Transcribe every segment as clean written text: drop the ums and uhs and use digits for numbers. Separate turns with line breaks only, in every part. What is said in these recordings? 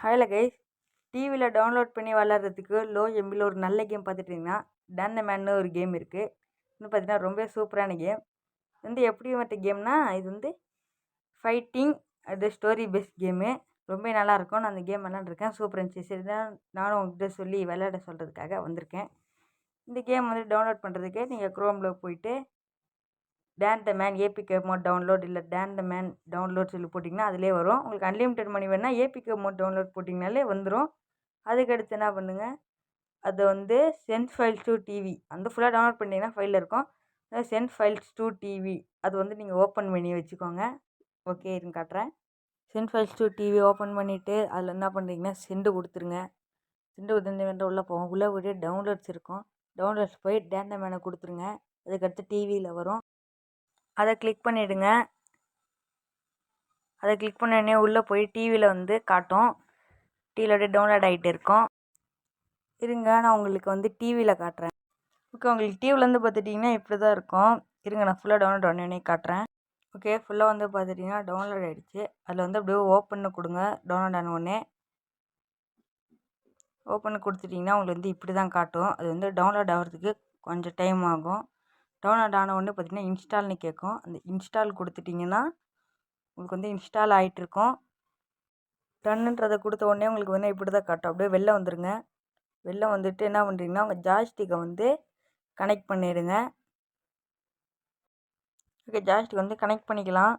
ஹாய்ல guys, டிவியில் download பண்ணி விளாட்றதுக்கு low எம்பியில் ஒரு நல்ல கேம் பார்த்துட்டிங்கன்னா டன் த மேன்னு ஒரு கேம் இருக்குது. இன்னும் பார்த்தீங்கன்னா ரொம்ப சூப்பரான கேம். இது வந்து எப்படிப்பட்ட கேம்னா, இது வந்து ஃபைட்டிங் அது ஸ்டோரி பேஸ்ட் கேமு. ரொம்ப நல்லாயிருக்கும். நான் அந்த கேம் விளாண்டுருக்கேன், சூப்பர் இருந்துச்சு. சரி தான் நானும் உங்கள்கிட்ட சொல்லி விளையாட சொல்கிறதுக்காக வந்திருக்கேன். இந்த கேம் வந்து டவுன்லோட் பண்ணுறதுக்கு நீங்கள் க்ரோமில் போயிட்டு done the man APK mod download இல்லை டன் த மேன் டவுன்லோட் சொல்லி போட்டிங்கன்னா அதிலே வரும். உங்களுக்கு அன்லிமிட்டட் மணி வேணுன்னா ஏபிகே மோட் டவுன்லோட் போட்டிங்கனாலே வந்துடும். அதுக்கடுத்து என்ன பண்ணுங்கள், அதை வந்து சென்ட் ஃபைல்ஸ் டு டிவி அந்த ஃபுல்லாக டவுன்லோட் பண்ணிங்கன்னா ஃபைலில் இருக்கும். சென்ட் ஃபைல்ஸ் டு டிவி அது வந்து நீங்கள் ஓப்பன் பண்ணி வச்சுக்கோங்க. ஓகே, இருங்க காட்டுறேன். Send files to TV open பண்ணிவிட்டு அதில் என்ன பண்ணுறீங்கன்னா சென்டு கொடுத்துருங்க. சென்டு கொடுத்து உள்ளே போகும். உள்ளே போய்ட்டு டவுன்லோட்ஸ் இருக்கும். டவுன்லோட்ஸ் போய் டன் த மேனை கொடுத்துருங்க. அதுக்கடுத்து டிவியில் வரும். அதை கிளிக் பண்ணிவிடுங்க. அதை கிளிக் பண்ணோடனே உள்ளே போய் டிவியில் வந்து காட்டும். டிவியில் அப்படியே டவுன்லோட் ஆகிட்டு இருக்கும். இருங்க, நான் உங்களுக்கு வந்து டிவியில் காட்டுறேன். ஓகே, உங்களுக்கு டிவிலேருந்து பார்த்துட்டிங்கன்னா இப்படி தான் இருக்கும். இருங்க, நான் ஃபுல்லாக டவுன்லோட் பண்ணி காட்டுறேன். ஓகே, ஃபுல்லாக வந்து பார்த்துட்டிங்கன்னா டவுன்லோட் ஆகிடுச்சு. அதில் வந்து அப்படியே ஓப்பன் கொடுங்க. டவுன்லோட் ஆன உடனே ஓப்பன் கொடுத்துட்டிங்கன்னா உங்களுக்கு வந்து இப்படி தான் காட்டும். அது வந்து டவுன்லோட் ஆகிறதுக்கு கொஞ்சம் டைம் ஆகும். டவுன்லோட் ஆன உடனே பார்த்திங்கன்னா இன்ஸ்டால்னு கேட்கும். அந்த இன்ஸ்டால் கொடுத்துட்டிங்கன்னா உங்களுக்கு வந்து இன்ஸ்டால் ஆகிட்டுருக்கும். டன்னுன்றதை கொடுத்த உடனே உங்களுக்கு வந்து இப்படி தான் காட்டும். அப்படியே வெளில வந்துடுங்க. வெளில வந்துட்டு என்ன பண்ணுறீங்கன்னா உங்கள் ஜாய்ஸ்டிக்கை வந்து கனெக்ட் பண்ணிடுங்க. ஓகே, ஜாய்ஸ்டிக் வந்து கனெக்ட் பண்ணிக்கலாம்.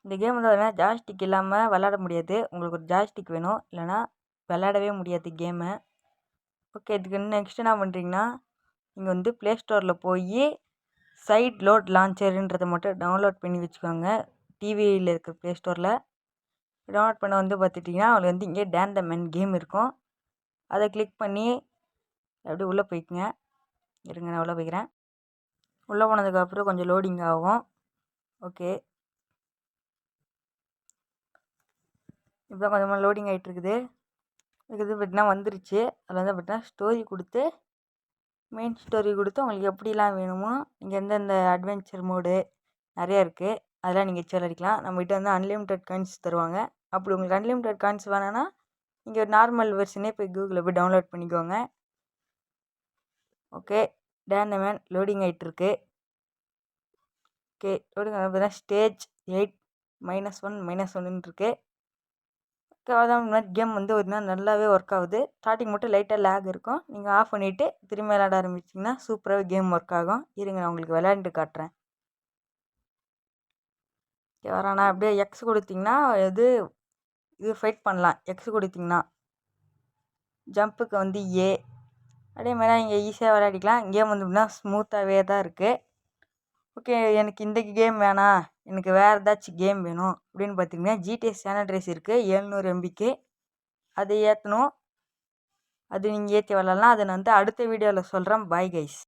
இந்த கேம் வந்து பார்த்தீங்கன்னா ஜாய்ஸ்டிக் இல்லாமல் விளாட முடியாது. உங்களுக்கு ஒரு ஜாய்ஸ்டிக் வேணும், இல்லைனா விளாடவே முடியாது கேமை. ஓகே, இதுக்கு நெக்ஸ்ட் என்ன பண்ணுறீங்கன்னா நீங்கள் வந்து ப்ளே ஸ்டோரில் போய் சைட் லோட் லான்ச்சருன்றதை மட்டும் டவுன்லோட் பண்ணி வச்சுக்கோங்க. டிவியில் இருக்கிற ப்ளே ஸ்டோரில் டவுன்லோட் பண்ண வந்து பார்த்துட்டிங்கன்னா அவங்களுக்கு வந்து இங்கே டன் த மேன் கேம் இருக்கும். அதை கிளிக் பண்ணி அப்படியே உள்ளே போய்க்குங்க. இருங்க, நான் உள்ளே போய்க்கிறேன். உள்ளே போனதுக்கப்புறம் கொஞ்சம் லோடிங் ஆகும். ஓகே, இப்போ கொஞ்சமாக லோடிங் ஆகிட்டுருக்குது. இது பார்த்தீங்கன்னா வந்துருச்சு. அதில் வந்து பார்த்தீங்கன்னா ஸ்டோரி கொடுத்து மெயின் ஸ்டோரி கொடுத்து உங்களுக்கு எப்படிலாம் வேணுமோ நீங்கள் எந்தெந்த அட்வென்ச்சர் மோடு நிறையா இருக்குது அதெல்லாம் நீங்கள் வச்சு விளையாடிக்கலாம். நம்மகிட்ட வந்து அன்லிமிட்டட் காயின்ஸ் தருவாங்க. அப்படி உங்களுக்கு அன்லிமிட்டட் காயின்ஸ் வேணும்னா நீங்கள் நார்மல் வெர்ஷனே போய் கூகுளில் போய் டவுன்லோட் பண்ணிக்கோங்க. Okay, ton the man loading ஆகிட்டுருக்கு. ஓகே, லோடிங் பார்த்தீங்கன்னா ஸ்டேஜ் 8 -1 இருக்குது. ஓகே, அதான் கேம் வந்து ஒரு நாள் நல்லாவே ஒர்க் ஆகுது. ஸ்டார்டிங் மட்டும் லைட்டாக லேக் இருக்கும். நீங்கள் ஆஃப் பண்ணிவிட்டு திரும்ப விளையாட ஆரம்பிச்சிங்கன்னா சூப்பராகவே கேம் ஒர்க் ஆகும். இருங்க, நான் உங்களுக்கு விளையாண்டு காட்டுறேன். ஓகே, வரானா அப்படியே எக்ஸ் கொடுத்திங்கன்னா இது ஃபைட் பண்ணலாம். எக்ஸ் கொடுத்திங்கன்னா ஜம்புக்கு வந்து ஏ, அதே மாதிரி இங்கே ஈஸியாக விளையாடிக்கலாம். கேம் வந்து எப்படின்னா ஸ்மூத்தாகவே தான் இருக்குது. ஓகே, எனக்கு இந்த கேம் வேணாம், எனக்கு வேறு ஏதாச்சும் கேம் வேணும் அப்படின்னு பார்த்தீங்கன்னா ஜிடிஏ சான் அண்ட்ரியாஸ் இருக்குது 700 MBக்கு. அதை ஏற்றணும். அது நீங்கள் ஏற்றி விளாட்லாம். அதை நான் வந்து அடுத்த வீடியோவில் சொல்கிறேன். Bye guys.